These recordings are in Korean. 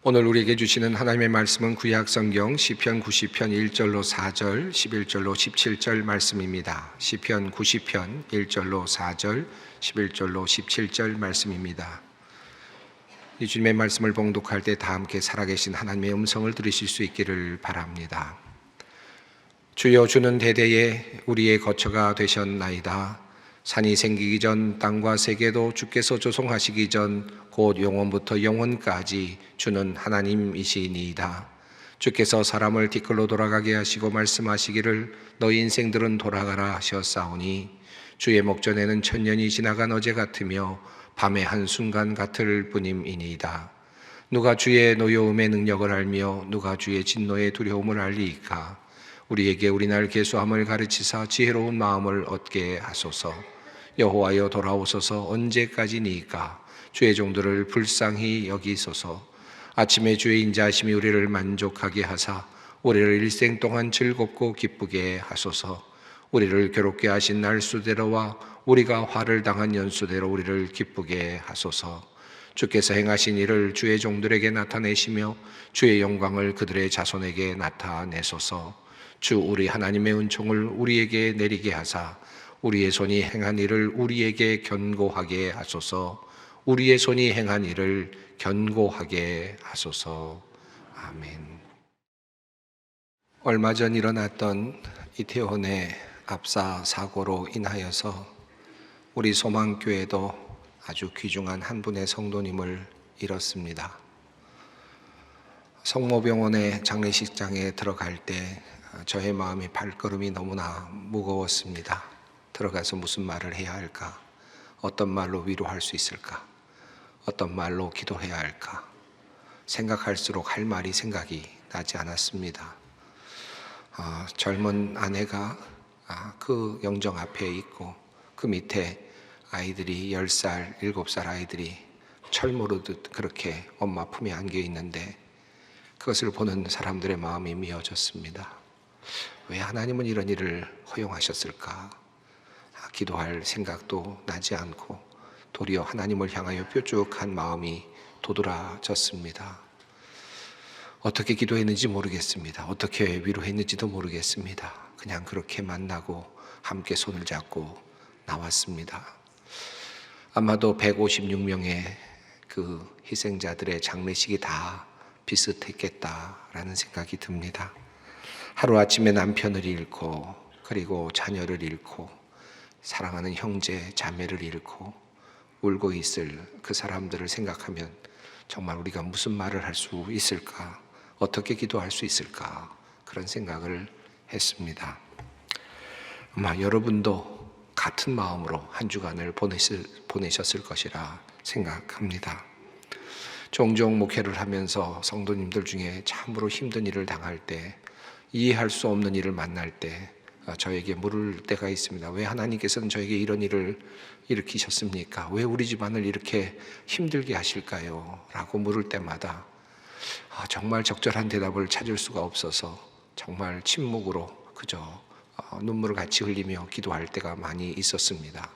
오늘 우리에게 주시는 하나님의 말씀은 구약 성경 시편 90편 1절로 4절, 11절로 17절 말씀입니다. 시편 90편 1절로 4절, 11절로 17절 말씀입니다. 이 주님의 말씀을 봉독할 때 다 함께 살아계신 하나님의 음성을 들으실 수 있기를 바랍니다. 주여, 주는 대대에 우리의 거처가 되셨나이다. 산이 생기기 전 땅과 세계도 주께서 조성하시기 전 곧 영원부터 영원까지 주는 하나님이시니이다. 주께서 사람을 뒤끌로 돌아가게 하시고 말씀하시기를 너희 인생들은 돌아가라 하셨사오니 주의 목전에는 천년이 지나간 어제 같으며 밤의 한순간 같을 뿐임이니이다. 누가 주의 노여움의 능력을 알며 누가 주의 진노의 두려움을 알리이까. 우리에게 우리날 계수함을 가르치사 지혜로운 마음을 얻게 하소서. 여호와여, 돌아오소서. 언제까지니까. 주의 종들을 불쌍히 여기소서. 아침에 주의 인자하심이 우리를 만족하게 하사 우리를 일생 동안 즐겁고 기쁘게 하소서. 우리를 괴롭게 하신 날수대로와 우리가 화를 당한 연수대로 우리를 기쁘게 하소서. 주께서 행하신 일을 주의 종들에게 나타내시며 주의 영광을 그들의 자손에게 나타내소서. 주 우리 하나님의 은총을 우리에게 내리게 하사 우리의 손이 행한 일을 우리에게 견고하게 하소서. 우리의 손이 행한 일을 견고하게 하소서. 아멘. 얼마 전 일어났던 이태원의 압사 사고로 인하여서 우리 소망교회도 아주 귀중한 한 분의 성도님을 잃었습니다. 성모병원의 장례식장에 들어갈 때 저의 마음이 발걸음이 너무나 무거웠습니다. 들어가서 무슨 말을 해야 할까? 어떤 말로 위로할 수 있을까? 어떤 말로 기도해야 할까? 생각할수록 할 말이 생각이 나지 않았습니다. 젊은 아내가 그 영정 앞에 있고 그 밑에 아이들이 10살, 7살 아이들이 철모르듯 그렇게 엄마 품에 안겨 있는데 그것을 보는 사람들의 마음이 미어졌습니다. 왜 하나님은 이런 일을 허용하셨을까? 기도할 생각도 나지 않고 도리어 하나님을 향하여 뾰족한 마음이 도드라졌습니다. 어떻게 기도했는지 모르겠습니다. 어떻게 위로했는지도 모르겠습니다. 그냥 그렇게 만나고 함께 손을 잡고 나왔습니다. 아마도 156명의 그 희생자들의 장례식이 다 비슷했겠다라는 생각이 듭니다. 하루아침에 남편을 잃고 그리고 자녀를 잃고 사랑하는 형제, 자매를 잃고 울고 있을 그 사람들을 생각하면 정말 우리가 무슨 말을 할 수 있을까? 어떻게 기도할 수 있을까? 그런 생각을 했습니다. 아마 여러분도 같은 마음으로 한 주간을 보내셨을 것이라 생각합니다. 종종 목회를 하면서 성도님들 중에 참으로 힘든 일을 당할 때, 이해할 수 없는 일을 만날 때 저에게 물을 때가 있습니다. 왜 하나님께서는 저에게 이런 일을 일으키셨습니까? 왜 우리 집안을 이렇게 힘들게 하실까요? 라고 물을 때마다 정말 적절한 대답을 찾을 수가 없어서 정말 침묵으로 그저 눈물을 같이 흘리며 기도할 때가 많이 있었습니다.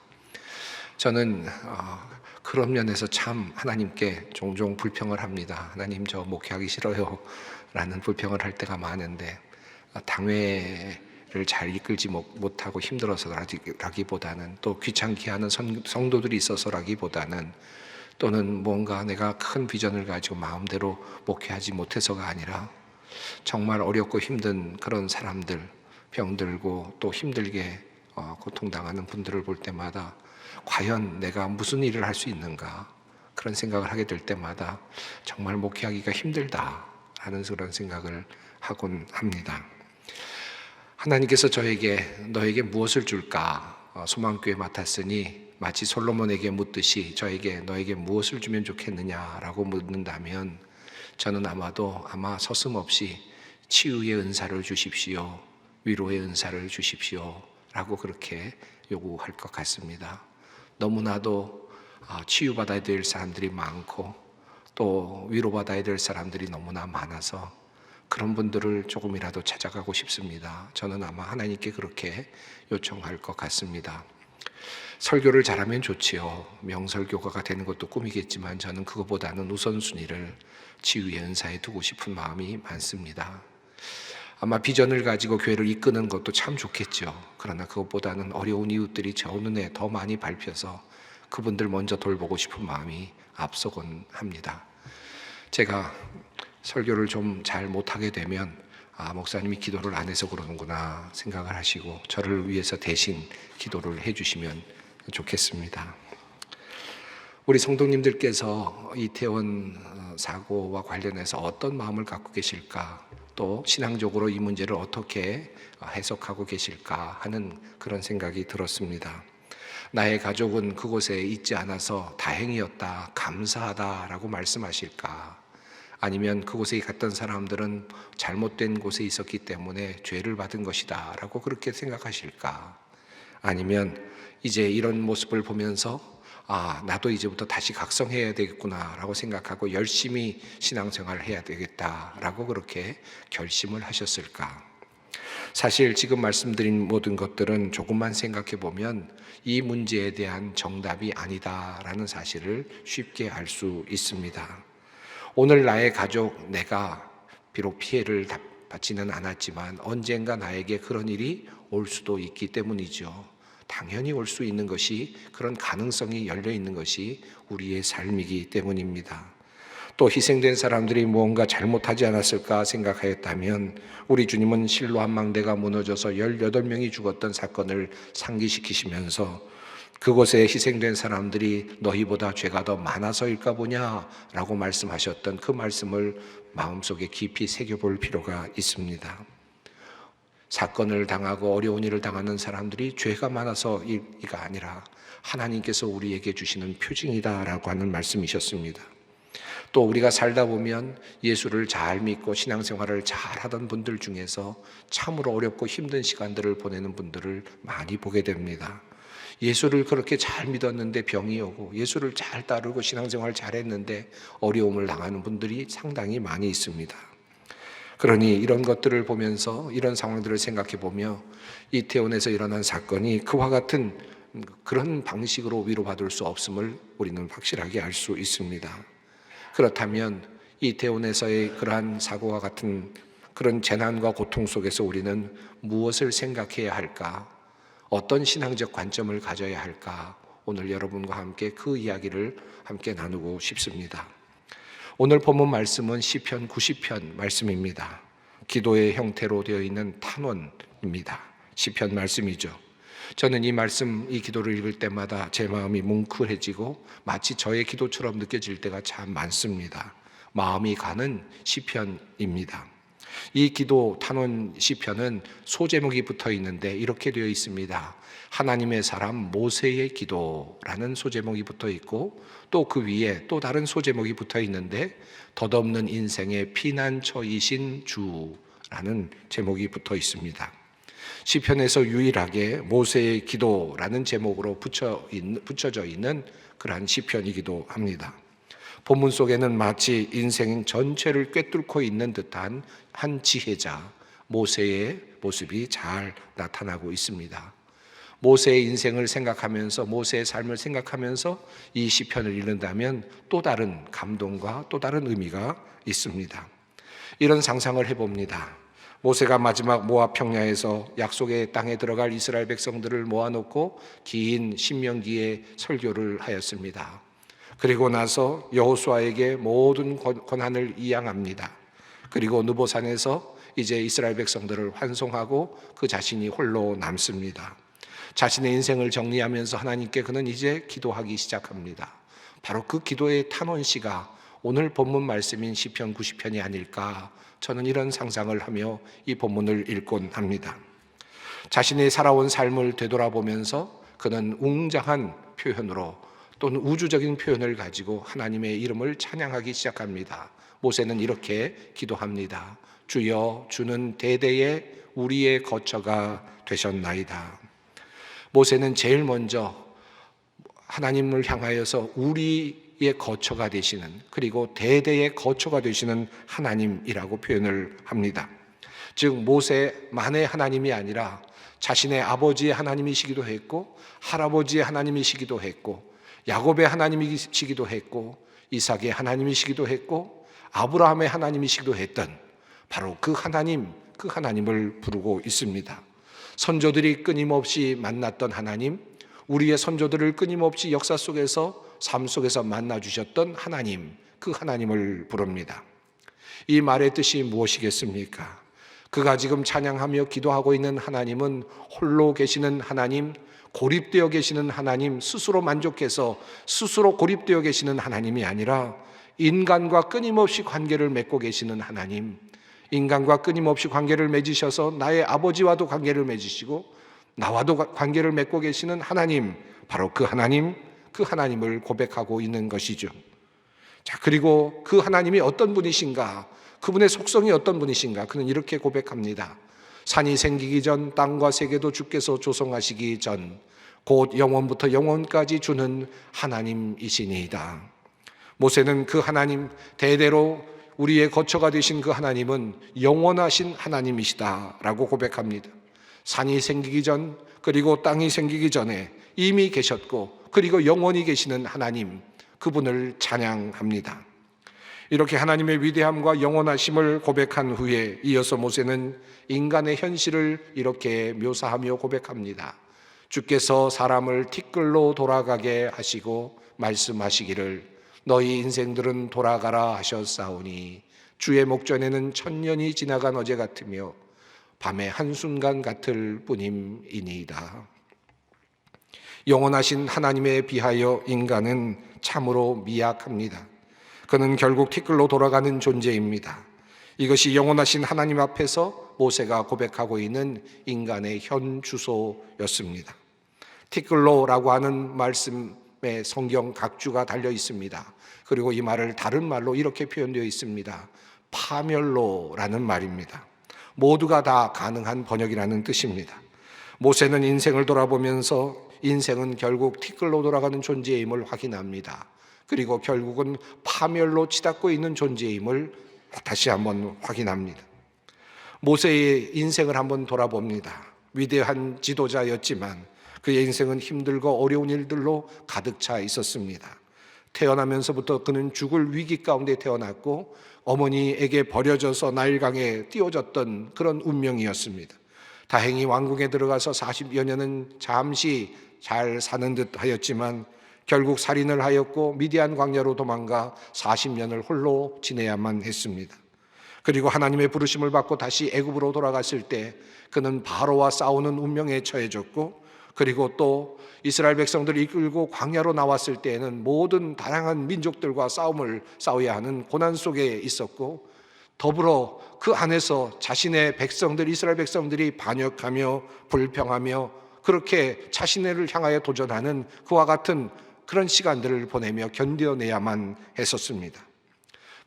저는 그런 면에서 참 하나님께 종종 불평을 합니다. 하나님, 저 목회하기 싫어요 라는 불평을 할 때가 많은데 당회를 잘 이끌지 못하고 힘들어서라기보다는 또 귀찮게 하는 성도들이 있어서라기보다는 또는 뭔가 내가 큰 비전을 가지고 마음대로 목회하지 못해서가 아니라 정말 어렵고 힘든 그런 사람들, 병들고 또 힘들게 고통당하는 분들을 볼 때마다 과연 내가 무슨 일을 할 수 있는가 그런 생각을 하게 될 때마다 정말 목회하기가 힘들다라는 그런 생각을 하곤 합니다. 하나님께서 너에게 무엇을 줄까? 소망교회 맡았으니 마치 솔로몬에게 묻듯이 너에게 무엇을 주면 좋겠느냐라고 묻는다면 저는 아마 서슴없이 치유의 은사를 주십시오, 위로의 은사를 주십시오 라고 그렇게 요구할 것 같습니다. 너무나도 치유받아야 될 사람들이 많고 또 위로받아야 될 사람들이 너무나 많아서 그런 분들을 조금이라도 찾아가고 싶습니다. 저는 아마 하나님께 그렇게 요청할 것 같습니다. 설교를 잘하면 좋지요. 명설교가가 되는 것도 꿈이겠지만 저는 그것보다는 우선순위를 치유의 은사에 두고 싶은 마음이 많습니다. 아마 비전을 가지고 교회를 이끄는 것도 참 좋겠죠. 그러나 그것보다는 어려운 이웃들이 저 눈에 더 많이 밟혀서 그분들 먼저 돌보고 싶은 마음이 앞서곤 합니다. 제가 설교를 좀 잘 못하게 되면 목사님이 기도를 안 해서 그러는구나 생각을 하시고 저를 위해서 대신 기도를 해주시면 좋겠습니다. 우리 성도님들께서 이태원 사고와 관련해서 어떤 마음을 갖고 계실까, 또 신앙적으로 이 문제를 어떻게 해석하고 계실까 하는 그런 생각이 들었습니다. 나의 가족은 그곳에 있지 않아서 다행이었다, 감사하다라고 말씀하실까? 아니면 그곳에 갔던 사람들은 잘못된 곳에 있었기 때문에 죄를 받은 것이다 라고 그렇게 생각하실까? 아니면 이제 이런 모습을 보면서 나도 이제부터 다시 각성해야 되겠구나 라고 생각하고 열심히 신앙생활을 해야 되겠다 라고 그렇게 결심을 하셨을까? 사실 지금 말씀드린 모든 것들은 조금만 생각해 보면 이 문제에 대한 정답이 아니다라는 사실을 쉽게 알 수 있습니다. 오늘 나의 가족, 내가 비록 피해를 받지는 않았지만 언젠가 나에게 그런 일이 올 수도 있기 때문이죠. 당연히 올 수 있는 것이, 그런 가능성이 열려 있는 것이 우리의 삶이기 때문입니다. 또 희생된 사람들이 무언가 잘못하지 않았을까 생각하였다면 우리 주님은 실로 한망대가 무너져서 18명이 죽었던 사건을 상기시키시면서 그곳에 희생된 사람들이 너희보다 죄가 더 많아서일까 보냐 라고 말씀하셨던 그 말씀을 마음속에 깊이 새겨볼 필요가 있습니다. 사건을 당하고 어려운 일을 당하는 사람들이 죄가 많아서가 아니라 하나님께서 우리에게 주시는 표징이다라고 하는 말씀이셨습니다. 또 우리가 살다 보면 예수를 잘 믿고 신앙생활을 잘 하던 분들 중에서 참으로 어렵고 힘든 시간들을 보내는 분들을 많이 보게 됩니다. 예수를 그렇게 잘 믿었는데 병이 오고, 예수를 잘 따르고 신앙생활 잘했는데 어려움을 당하는 분들이 상당히 많이 있습니다. 그러니 이런 것들을 보면서 이런 상황들을 생각해 보며 이태원에서 일어난 사건이 그와 같은 그런 방식으로 위로받을 수 없음을 우리는 확실하게 알 수 있습니다. 그렇다면 이태원에서의 그러한 사고와 같은 그런 재난과 고통 속에서 우리는 무엇을 생각해야 할까? 어떤 신앙적 관점을 가져야 할까? 오늘 여러분과 함께 그 이야기를 함께 나누고 싶습니다. 오늘 본문 말씀은 시편 90편 말씀입니다. 기도의 형태로 되어 있는 탄원입니다. 시편 말씀이죠. 저는 이 말씀, 이 기도를 읽을 때마다 제 마음이 뭉클해지고 마치 저의 기도처럼 느껴질 때가 참 많습니다. 마음이 가는 시편입니다. 이 기도 탄원 시편은 소제목이 붙어 있는데 이렇게 되어 있습니다. 하나님의 사람 모세의 기도라는 소제목이 붙어 있고, 또 그 위에 또 다른 소제목이 붙어 있는데 덧없는 인생의 피난처이신 주라는 제목이 붙어 있습니다. 시편에서 유일하게 모세의 기도라는 제목으로 붙여져 있는 그러한 시편이기도 합니다. 본문 속에는 마치 인생 전체를 꿰뚫고 있는 듯한 한 지혜자 모세의 모습이 잘 나타나고 있습니다. 모세의 인생을 생각하면서, 모세의 삶을 생각하면서 이 시편을 읽는다면 또 다른 감동과 또 다른 의미가 있습니다. 이런 상상을 해봅니다. 모세가 마지막 모압 평야에서 약속의 땅에 들어갈 이스라엘 백성들을 모아놓고 긴 신명기의 설교를 하였습니다. 그리고 나서 여호수아에게 모든 권한을 이양합니다. 그리고 느보산에서 이제 이스라엘 백성들을 환송하고 그 자신이 홀로 남습니다. 자신의 인생을 정리하면서 하나님께 그는 이제 기도하기 시작합니다. 바로 그 기도의 탄원시가 오늘 본문 말씀인 시편 90편이 아닐까, 저는 이런 상상을 하며 이 본문을 읽곤 합니다. 자신의 살아온 삶을 되돌아보면서 그는 웅장한 표현으로 또는 우주적인 표현을 가지고 하나님의 이름을 찬양하기 시작합니다. 모세는 이렇게 기도합니다. 주여, 주는 대대에 우리의 거처가 되셨나이다. 모세는 제일 먼저 하나님을 향하여서 우리의 거처가 되시는, 그리고 대대의 거처가 되시는 하나님이라고 표현을 합니다. 즉 모세만의 하나님이 아니라 자신의 아버지의 하나님이시기도 했고 할아버지의 하나님이시기도 했고 야곱의 하나님이시기도 했고 이삭의 하나님이시기도 했고 아브라함의 하나님이시기도 했던 바로 그 하나님을 부르고 있습니다. 선조들이 끊임없이 만났던 하나님, 우리의 선조들을 끊임없이 역사 속에서 삶 속에서 만나주셨던 하나님, 그 하나님을 부릅니다. 이 말의 뜻이 무엇이겠습니까? 그가 지금 찬양하며 기도하고 있는 하나님은 홀로 계시는 하나님, 고립되어 계시는 하나님, 스스로 만족해서 스스로 고립되어 계시는 하나님이 아니라 인간과 끊임없이 관계를 맺고 계시는 하나님, 인간과 끊임없이 관계를 맺으셔서 나의 아버지와도 관계를 맺으시고 나와도 관계를 맺고 계시는 하나님, 바로 그 하나님을 고백하고 있는 것이죠. 자, 그리고 그 하나님이 어떤 분이신가? 그분의 속성이 어떤 분이신가? 그는 이렇게 고백합니다. 산이 생기기 전 땅과 세계도 주께서 조성하시기 전 곧 영원부터 영원까지 주는 하나님이시니이다. 모세는 그 하나님, 대대로 우리의 거처가 되신 그 하나님은 영원하신 하나님이시다라고 고백합니다. 산이 생기기 전, 그리고 땅이 생기기 전에 이미 계셨고, 그리고 영원히 계시는 하나님, 그분을 찬양합니다. 이렇게 하나님의 위대함과 영원하심을 고백한 후에 이어서 모세는 인간의 현실을 이렇게 묘사하며 고백합니다. 주께서 사람을 티끌로 돌아가게 하시고 말씀하시기를 너희 인생들은 돌아가라 하셨사오니 주의 목전에는 천년이 지나간 어제 같으며 밤의 한순간 같을 뿐임이니이다. 영원하신 하나님에 비하여 인간은 참으로 미약합니다. 그는 결국 티끌로 돌아가는 존재입니다. 이것이 영원하신 하나님 앞에서 모세가 고백하고 있는 인간의 현 주소였습니다. 티끌로라고 하는 말씀에 성경 각주가 달려 있습니다. 그리고 이 말을 다른 말로 이렇게 표현되어 있습니다. 파멸로라는 말입니다. 모두가 다 가능한 번역이라는 뜻입니다. 모세는 인생을 돌아보면서 인생은 결국 티끌로 돌아가는 존재임을 확인합니다. 그리고 결국은 파멸로 치닫고 있는 존재임을 다시 한번 확인합니다. 모세의 인생을 한번 돌아봅니다. 위대한 지도자였지만 그의 인생은 힘들고 어려운 일들로 가득 차 있었습니다. 태어나면서부터 그는 죽을 위기 가운데 태어났고 어머니에게 버려져서 나일강에 띄워졌던 그런 운명이었습니다. 다행히 왕궁에 들어가서 40여 년은 잠시 잘 사는 듯 하였지만 결국 살인을 하였고 미디안 광야로 도망가 40년을 홀로 지내야만 했습니다. 그리고 하나님의 부르심을 받고 다시 애굽으로 돌아갔을 때 그는 바로와 싸우는 운명에 처해졌고, 그리고 또 이스라엘 백성들을 이끌고 광야로 나왔을 때에는 모든 다양한 민족들과 싸움을 싸워야 하는 고난 속에 있었고, 더불어 그 안에서 자신의 백성들, 이스라엘 백성들이 반역하며 불평하며 그렇게 자신을 향하여 도전하는 그와 같은 그런 시간들을 보내며 견뎌내야만 했었습니다.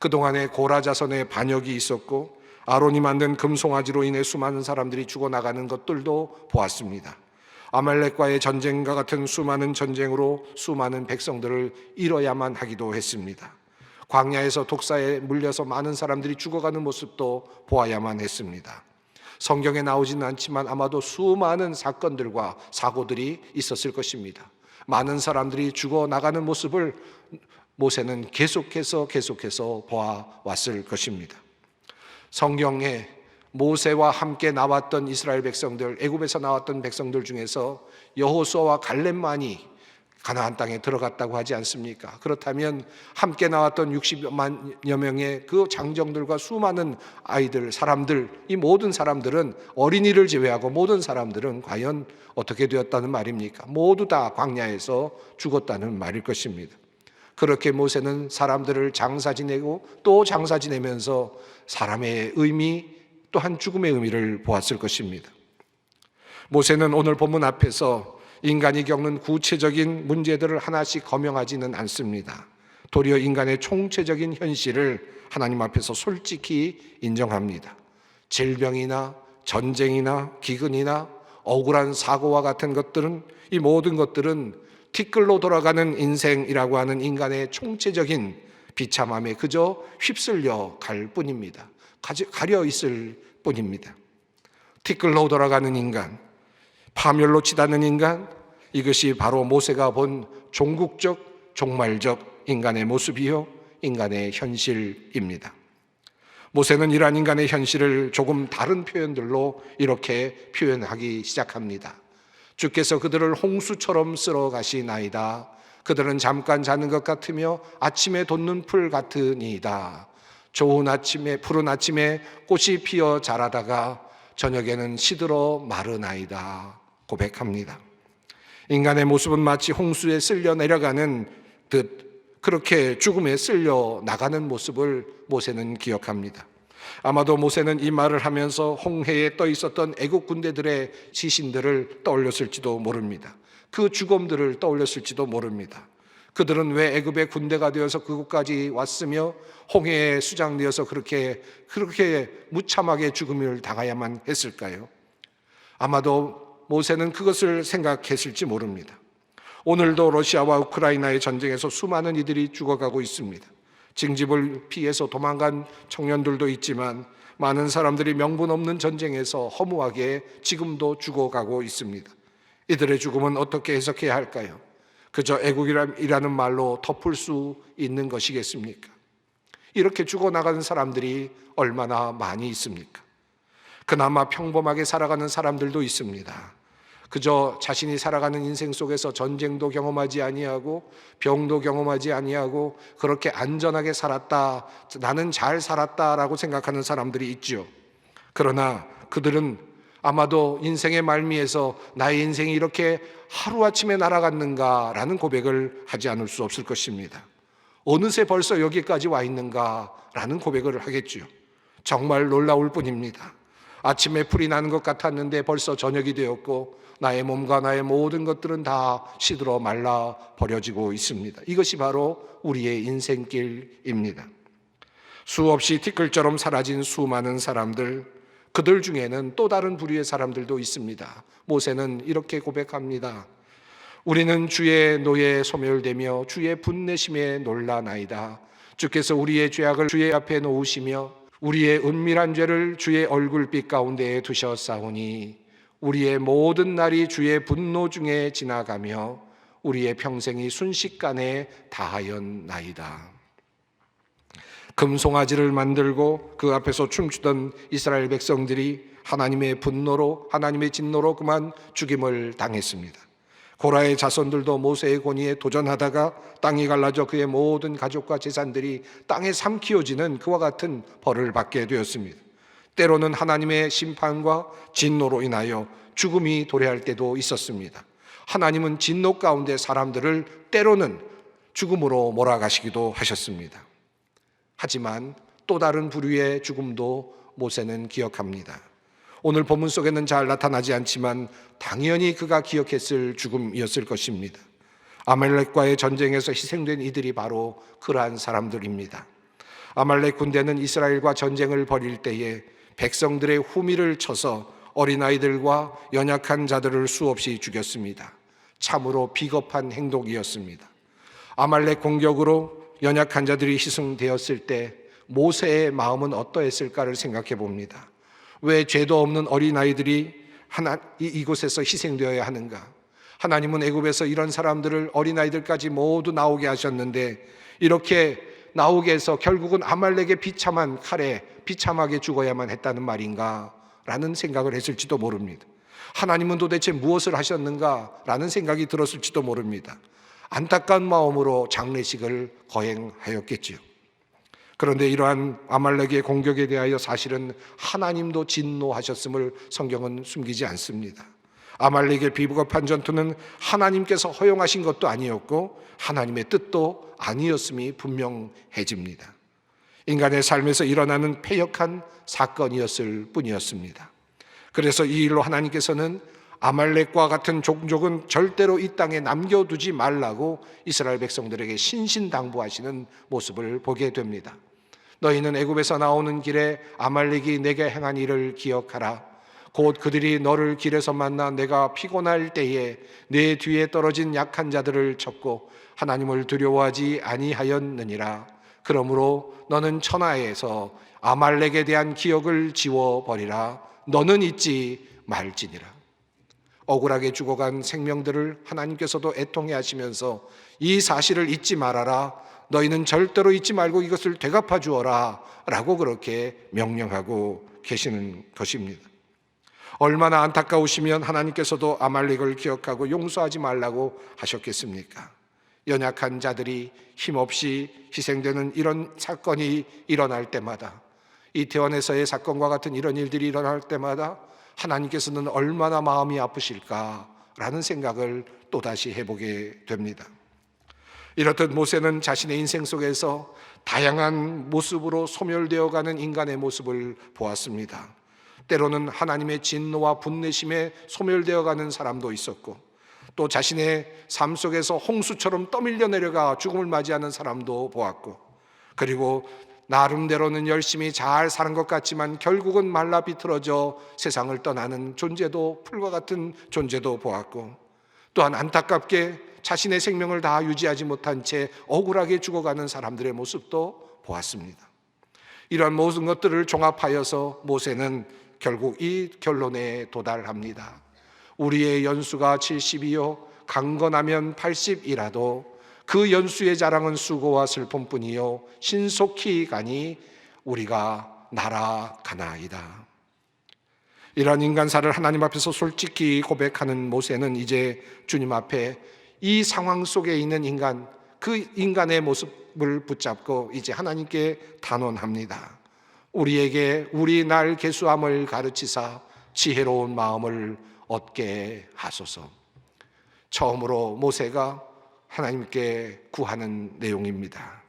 그동안에 고라 자손의 반역이 있었고 아론이 만든 금송아지로 인해 수많은 사람들이 죽어나가는 것들도 보았습니다. 아말렉과의 전쟁과 같은 수많은 전쟁으로 수많은 백성들을 잃어야만 하기도 했습니다. 광야에서 독사에 물려서 많은 사람들이 죽어가는 모습도 보아야만 했습니다. 성경에 나오지는 않지만 아마도 수많은 사건들과 사고들이 있었을 것입니다. 많은 사람들이 죽어나가는 모습을 모세는 계속해서 보아왔을 것입니다. 성경에 모세와 함께 나왔던 이스라엘 백성들, 애굽에서 나왔던 백성들 중에서 여호수아와 갈렙만이 가나안 땅에 들어갔다고 하지 않습니까? 그렇다면 함께 나왔던 60여 명의 그 장정들과 수많은 아이들, 사람들, 이 모든 사람들은 어린이를 제외하고 모든 사람들은 과연 어떻게 되었다는 말입니까? 모두 다 광야에서 죽었다는 말일 것입니다. 그렇게 모세는 사람들을 장사 지내고 또 장사 지내면서 사람의 의미 또한 죽음의 의미를 보았을 것입니다. 모세는 오늘 본문 앞에서 인간이 겪는 구체적인 문제들을 하나씩 거명하지는 않습니다. 도리어 인간의 총체적인 현실을 하나님 앞에서 솔직히 인정합니다. 질병이나 전쟁이나 기근이나 억울한 사고와 같은 것들은, 이 모든 것들은 티끌로 돌아가는 인생이라고 하는 인간의 총체적인 비참함에 그저 휩쓸려 갈 뿐입니다. 가려 있을 뿐입니다. 티끌로 돌아가는 인간, 파멸로 치닫는 인간, 이것이 바로 모세가 본 종국적, 종말적 인간의 모습이요, 인간의 현실입니다. 모세는 이러한 인간의 현실을 조금 다른 표현들로 이렇게 표현하기 시작합니다. 주께서 그들을 홍수처럼 쓸어 가시나이다. 그들은 잠깐 자는 것 같으며 아침에 돋는 풀 같으니이다. 좋은 아침에, 푸른 아침에 꽃이 피어 자라다가 저녁에는 시들어 마르나이다 고백합니다. 인간의 모습은 마치 홍수에 쓸려 내려가는 듯 그렇게 죽음에 쓸려 나가는 모습을 모세는 기억합니다. 아마도 모세는 이 말을 하면서 홍해에 떠 있었던 애국 군대들의 시신들을 떠올렸을지도 모릅니다. 그 죽음들을 떠올렸을지도 모릅니다. 그들은 왜 애굽의 군대가 되어서 그곳까지 왔으며 홍해에 수장되어서 그렇게 무참하게 죽음을 당해야만 했을까요? 아마도 모세는 그것을 생각했을지 모릅니다. 오늘도 러시아와 우크라이나의 전쟁에서 수많은 이들이 죽어가고 있습니다. 징집을 피해서 도망간 청년들도 있지만 많은 사람들이 명분 없는 전쟁에서 허무하게 지금도 죽어가고 있습니다. 이들의 죽음은 어떻게 해석해야 할까요? 그저 애국이라는 말로 덮을 수 있는 것이겠습니까? 이렇게 죽어나가는 사람들이 얼마나 많이 있습니까? 그나마 평범하게 살아가는 사람들도 있습니다. 그저 자신이 살아가는 인생 속에서 전쟁도 경험하지 아니하고 병도 경험하지 아니하고 그렇게 안전하게 살았다, 나는 잘 살았다라고 생각하는 사람들이 있죠. 그러나 그들은 아마도 인생의 말미에서 나의 인생이 이렇게 하루아침에 날아갔는가라는 고백을 하지 않을 수 없을 것입니다. 어느새 벌써 여기까지 와 있는가라는 고백을 하겠죠. 정말 놀라울 뿐입니다. 아침에 풀이 나는 것 같았는데 벌써 저녁이 되었고 나의 몸과 나의 모든 것들은 다 시들어 말라 버려지고 있습니다. 이것이 바로 우리의 인생길입니다. 수없이 티끌처럼 사라진 수많은 사람들, 그들 중에는 또 다른 부류의 사람들도 있습니다. 모세는 이렇게 고백합니다. 우리는 주의 노예에 소멸되며 주의 분내심에 놀라나이다. 주께서 우리의 죄악을 주의 앞에 놓으시며 우리의 은밀한 죄를 주의 얼굴빛 가운데에 두셨사오니 우리의 모든 날이 주의 분노 중에 지나가며 우리의 평생이 순식간에 다하였나이다. 금송아지를 만들고 그 앞에서 춤추던 이스라엘 백성들이 하나님의 분노로, 하나님의 진노로 그만 죽임을 당했습니다. 고라의 자손들도 모세의 권위에 도전하다가 땅이 갈라져 그의 모든 가족과 재산들이 땅에 삼키어지는 그와 같은 벌을 받게 되었습니다. 때로는 하나님의 심판과 진노로 인하여 죽음이 도래할 때도 있었습니다. 하나님은 진노 가운데 사람들을 때로는 죽음으로 몰아가시기도 하셨습니다. 하지만 또 다른 부류의 죽음도 모세는 기억합니다. 오늘 본문 속에는 잘 나타나지 않지만 당연히 그가 기억했을 죽음이었을 것입니다. 아말렉과의 전쟁에서 희생된 이들이 바로 그러한 사람들입니다. 아말렉 군대는 이스라엘과 전쟁을 벌일 때에 백성들의 후미를 쳐서 어린아이들과 연약한 자들을 수없이 죽였습니다. 참으로 비겁한 행동이었습니다. 아말렉 공격으로 연약한 자들이 희생되었을 때 모세의 마음은 어떠했을까를 생각해 봅니다. 왜 죄도 없는 어린아이들이 이곳에서 희생되어야 하는가? 하나님은 애굽에서 이런 사람들을 어린아이들까지 모두 나오게 하셨는데 이렇게 나오게 해서 결국은 아말렉의 비참한 칼에 비참하게 죽어야만 했다는 말인가? 라는 생각을 했을지도 모릅니다. 하나님은 도대체 무엇을 하셨는가? 라는 생각이 들었을지도 모릅니다. 안타까운 마음으로 장례식을 거행하였겠지요. 그런데 이러한 아말렉의 공격에 대하여 사실은 하나님도 진노하셨음을 성경은 숨기지 않습니다. 아말렉의 비겁한 전투는 하나님께서 허용하신 것도 아니었고 하나님의 뜻도 아니었음이 분명해집니다. 인간의 삶에서 일어나는 패역한 사건이었을 뿐이었습니다. 그래서 이 일로 하나님께서는 아말렉과 같은 종족은 절대로 이 땅에 남겨두지 말라고 이스라엘 백성들에게 신신당부하시는 모습을 보게 됩니다. 너희는 애굽에서 나오는 길에 아말렉이 내게 행한 일을 기억하라. 곧 그들이 너를 길에서 만나 내가 피곤할 때에 내 뒤에 떨어진 약한 자들을 쳤고 하나님을 두려워하지 아니하였느니라. 그러므로 너는 천하에서 아말렉에 대한 기억을 지워버리라. 너는 잊지 말지니라. 억울하게 죽어간 생명들을 하나님께서도 애통해 하시면서 이 사실을 잊지 말아라. 너희는 절대로 잊지 말고 이것을 되갚아 주어라 라고 그렇게 명령하고 계시는 것입니다. 얼마나 안타까우시면 하나님께서도 아말렉을 기억하고 용서하지 말라고 하셨겠습니까? 연약한 자들이 힘없이 희생되는 이런 사건이 일어날 때마다, 이태원에서의 사건과 같은 이런 일들이 일어날 때마다 하나님께서는 얼마나 마음이 아프실까라는 생각을 또다시 해보게 됩니다. 이렇듯 모세는 자신의 인생 속에서 다양한 모습으로 소멸되어가는 인간의 모습을 보았습니다. 때로는 하나님의 진노와 분내심에 소멸되어가는 사람도 있었고, 또 자신의 삶 속에서 홍수처럼 떠밀려 내려가 죽음을 맞이하는 사람도 보았고, 그리고 나름대로는 열심히 잘 사는 것 같지만 결국은 말라 비틀어져 세상을 떠나는 존재도, 풀과 같은 존재도 보았고, 또한 안타깝게 자신의 생명을 다 유지하지 못한 채 억울하게 죽어가는 사람들의 모습도 보았습니다. 이러한 모든 것들을 종합하여서 모세는 결국 이 결론에 도달합니다. 우리의 연수가 70이요 강건하면 80이라도 그 연수의 자랑은 수고와 슬픔뿐이요 신속히 가니 우리가 날아가나이다. 이러한 인간사를 하나님 앞에서 솔직히 고백하는 모세는 이제 주님 앞에 이 상황 속에 있는 인간, 그 인간의 모습을 붙잡고 이제 하나님께 단언합니다. 우리에게 우리 날 계수함을 가르치사 지혜로운 마음을 얻게 하소서. 처음으로 모세가 하나님께 구하는 내용입니다.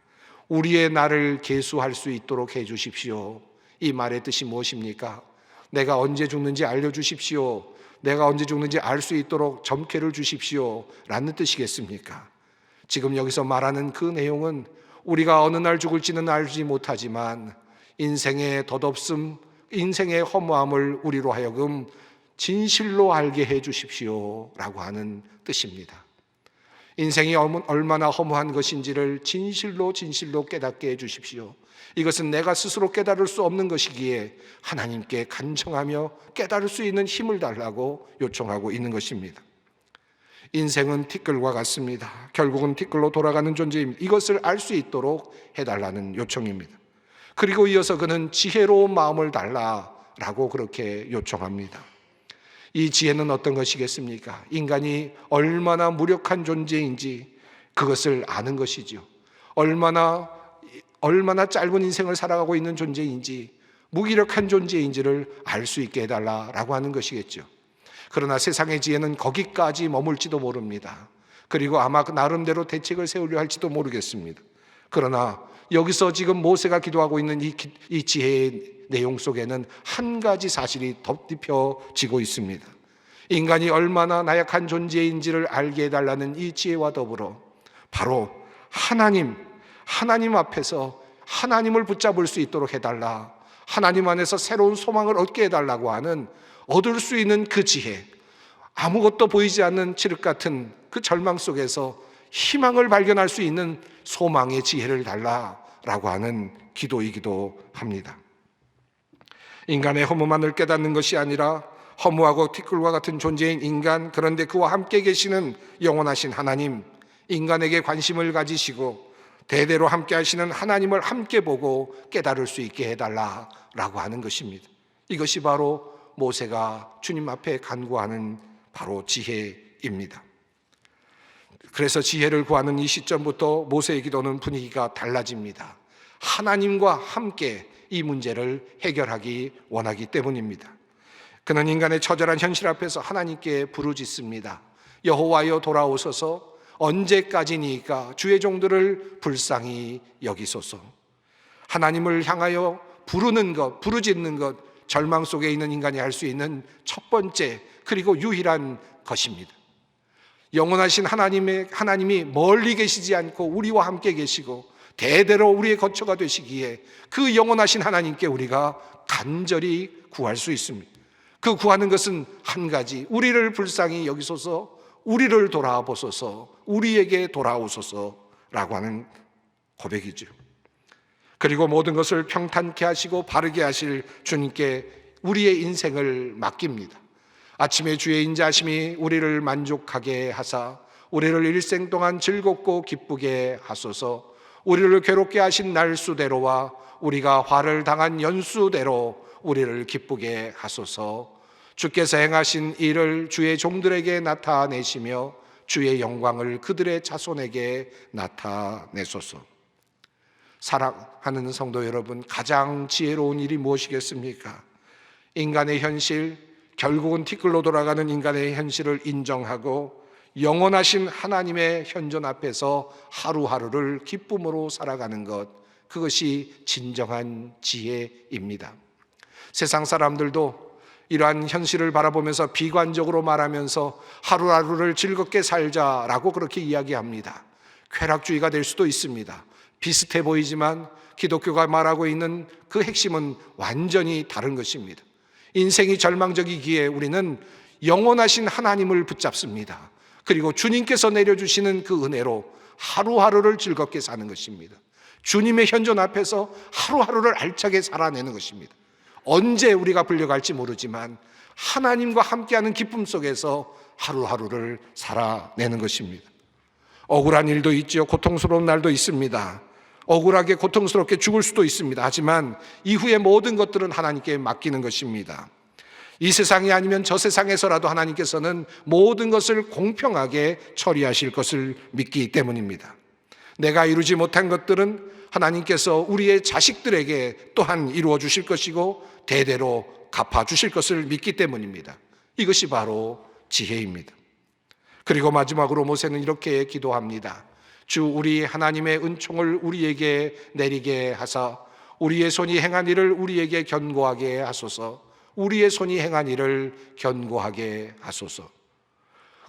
우리의 날을 계수할 수 있도록 해 주십시오. 이 말의 뜻이 무엇입니까? 내가 언제 죽는지 알려주십시오. 내가 언제 죽는지 알 수 있도록 점괘를 주십시오 라는 뜻이겠습니까? 지금 여기서 말하는 그 내용은 우리가 어느 날 죽을지는 알지 못하지만 인생의 덧없음, 인생의 허무함을 우리로 하여금 진실로 알게 해 주십시오 라고 하는 뜻입니다. 인생이 얼마나 허무한 것인지를 진실로 깨닫게 해 주십시오. 이것은 내가 스스로 깨달을 수 없는 것이기에 하나님께 간청하며 깨달을 수 있는 힘을 달라고 요청하고 있는 것입니다. 인생은 티끌과 같습니다. 결국은 티끌로 돌아가는 존재입니다. 이것을 알 수 있도록 해달라는 요청입니다. 그리고 이어서 그는 지혜로운 마음을 달라라고 그렇게 요청합니다. 이 지혜는 어떤 것이겠습니까? 인간이 얼마나 무력한 존재인지 그것을 아는 것이죠. 얼마나 짧은 인생을 살아가고 있는 존재인지, 무기력한 존재인지를 알 수 있게 해달라라고 하는 것이겠죠. 그러나 세상의 지혜는 거기까지 머물지도 모릅니다. 그리고 아마 나름대로 대책을 세우려 할지도 모르겠습니다. 그러나 여기서 지금 모세가 기도하고 있는 이 지혜의 내용 속에는 한 가지 사실이 덧입혀지고 있습니다. 인간이 얼마나 나약한 존재인지를 알게 해달라는 이 지혜와 더불어 바로 하나님 앞에서 하나님을 붙잡을 수 있도록 해달라, 하나님 안에서 새로운 소망을 얻게 해달라고 하는, 얻을 수 있는 그 지혜, 아무것도 보이지 않는 칠흑 같은 그 절망 속에서 희망을 발견할 수 있는 소망의 지혜를 달라라고 하는 기도이기도 합니다. 인간의 허무만을 깨닫는 것이 아니라 허무하고 티끌과 같은 존재인 인간, 그런데 그와 함께 계시는 영원하신 하나님, 인간에게 관심을 가지시고 대대로 함께 하시는 하나님을 함께 보고 깨달을 수 있게 해달라라고 하는 것입니다. 이것이 바로 모세가 주님 앞에 간구하는 바로 지혜입니다. 그래서 지혜를 구하는 이 시점부터 모세의 기도는 분위기가 달라집니다. 하나님과 함께 이 문제를 해결하기 원하기 때문입니다. 그는 인간의 처절한 현실 앞에서 하나님께 부르짖습니다. 여호와여 돌아오소서, 언제까지니까 주의 종들을 불쌍히 여기소서. 하나님을 향하여 부르는 것, 부르짖는 것, 절망 속에 있는 인간이 할 수 있는 첫 번째 그리고 유일한 것입니다. 영원하신 하나님이 멀리 계시지 않고 우리와 함께 계시고 대대로 우리의 거처가 되시기에 그 영원하신 하나님께 우리가 간절히 구할 수 있습니다. 그 구하는 것은 한 가지, 우리를 불쌍히 여기소서, 우리를 돌아보소서, 우리에게 돌아오소서라고 하는 고백이죠. 그리고 모든 것을 평탄케 하시고 바르게 하실 주님께 우리의 인생을 맡깁니다. 아침에 주의 인자하심이 우리를 만족하게 하사 우리를 일생 동안 즐겁고 기쁘게 하소서. 우리를 괴롭게 하신 날수대로와 우리가 화를 당한 연수대로 우리를 기쁘게 하소서. 주께서 행하신 일을 주의 종들에게 나타내시며 주의 영광을 그들의 자손에게 나타내소서. 사랑하는 성도 여러분, 가장 지혜로운 일이 무엇이겠습니까? 인간의 현실, 결국은 티끌로 돌아가는 인간의 현실을 인정하고 영원하신 하나님의 현존 앞에서 하루하루를 기쁨으로 살아가는 것, 그것이 진정한 지혜입니다. 세상 사람들도 이러한 현실을 바라보면서 비관적으로 말하면서 하루하루를 즐겁게 살자라고 그렇게 이야기합니다. 쾌락주의가 될 수도 있습니다. 비슷해 보이지만 기독교가 말하고 있는 그 핵심은 완전히 다른 것입니다. 인생이 절망적이기에 우리는 영원하신 하나님을 붙잡습니다. 그리고 주님께서 내려주시는 그 은혜로 하루하루를 즐겁게 사는 것입니다. 주님의 현존 앞에서 하루하루를 알차게 살아내는 것입니다. 언제 우리가 불려갈지 모르지만 하나님과 함께하는 기쁨 속에서 하루하루를 살아내는 것입니다. 억울한 일도 있죠. 고통스러운 날도 있습니다. 억울하게 고통스럽게 죽을 수도 있습니다. 하지만 이후의 모든 것들은 하나님께 맡기는 것입니다. 이 세상이 아니면 저 세상에서라도 하나님께서는 모든 것을 공평하게 처리하실 것을 믿기 때문입니다. 내가 이루지 못한 것들은 하나님께서 우리의 자식들에게 또한 이루어 주실 것이고 대대로 갚아 주실 것을 믿기 때문입니다. 이것이 바로 지혜입니다. 그리고 마지막으로 모세는 이렇게 기도합니다. 주 우리 하나님의 은총을 우리에게 내리게 하사 우리의 손이 행한 일을 우리에게 견고하게 하소서. 우리의 손이 행한 일을 견고하게 하소서.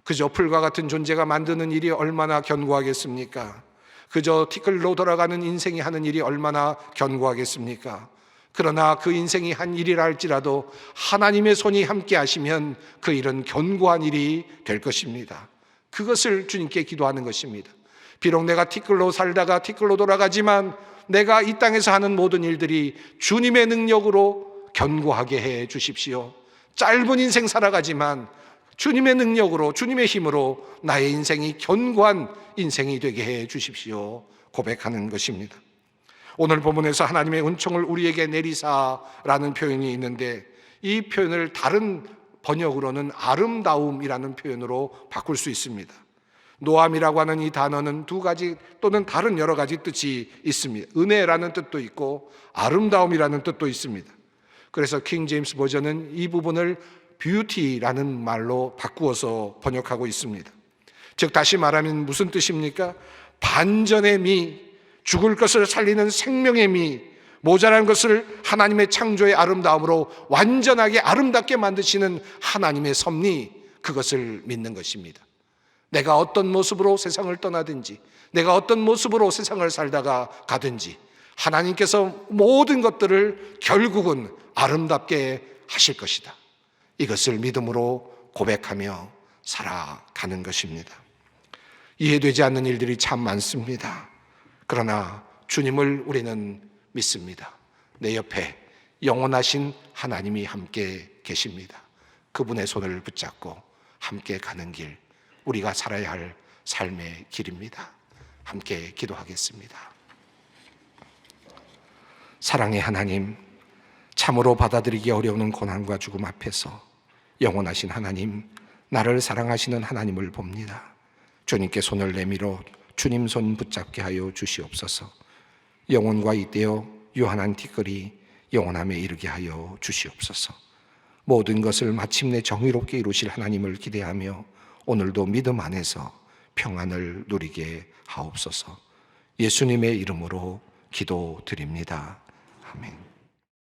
그저 풀과 같은 존재가 만드는 일이 얼마나 견고하겠습니까? 그저 티끌로 돌아가는 인생이 하는 일이 얼마나 견고하겠습니까? 그러나 그 인생이 한 일이라 할지라도 하나님의 손이 함께 하시면 그 일은 견고한 일이 될 것입니다. 그것을 주님께 기도하는 것입니다. 비록 내가 티끌로 살다가 티끌로 돌아가지만 내가 이 땅에서 하는 모든 일들이 주님의 능력으로 견고하게 해 주십시오. 짧은 인생 살아가지만 주님의 능력으로, 주님의 힘으로 나의 인생이 견고한 인생이 되게 해 주십시오. 고백하는 것입니다. 오늘 본문에서 하나님의 은총을 우리에게 내리사라는 표현이 있는데 이 표현을 다른 번역으로는 아름다움이라는 표현으로 바꿀 수 있습니다. 노함이라고 하는 이 단어는 두 가지 또는 다른 여러 가지 뜻이 있습니다. 은혜라는 뜻도 있고 아름다움이라는 뜻도 있습니다. 그래서 킹 제임스 버전은 이 부분을 뷰티라는 말로 바꾸어서 번역하고 있습니다. 즉 다시 말하면 무슨 뜻입니까? 반전의 미, 죽을 것을 살리는 생명의 미, 모자란 것을 하나님의 창조의 아름다움으로 완전하게 아름답게 만드시는 하나님의 섭리, 그것을 믿는 것입니다. 내가 어떤 모습으로 세상을 떠나든지, 내가 어떤 모습으로 세상을 살다가 가든지 하나님께서 모든 것들을 결국은 아름답게 하실 것이다. 이것을 믿음으로 고백하며 살아가는 것입니다. 이해되지 않는 일들이 참 많습니다. 그러나 주님을 우리는 믿습니다. 내 옆에 영원하신 하나님이 함께 계십니다. 그분의 손을 붙잡고 함께 가는 길, 우리가 살아야 할 삶의 길입니다. 함께 기도하겠습니다. 사랑의 하나님, 참으로 받아들이기 어려운 고난과 죽음 앞에서 영원하신 하나님, 나를 사랑하시는 하나님을 봅니다. 주님께 손을 내밀어 주님 손 붙잡게 하여 주시옵소서. 영혼과 잇대어 유한한 티끌이 영원함에 이르게 하여 주시옵소서. 모든 것을 마침내 정의롭게 이루실 하나님을 기대하며 오늘도 믿음 안에서 평안을 누리게 하옵소서. 예수님의 이름으로 기도드립니다. 아멘.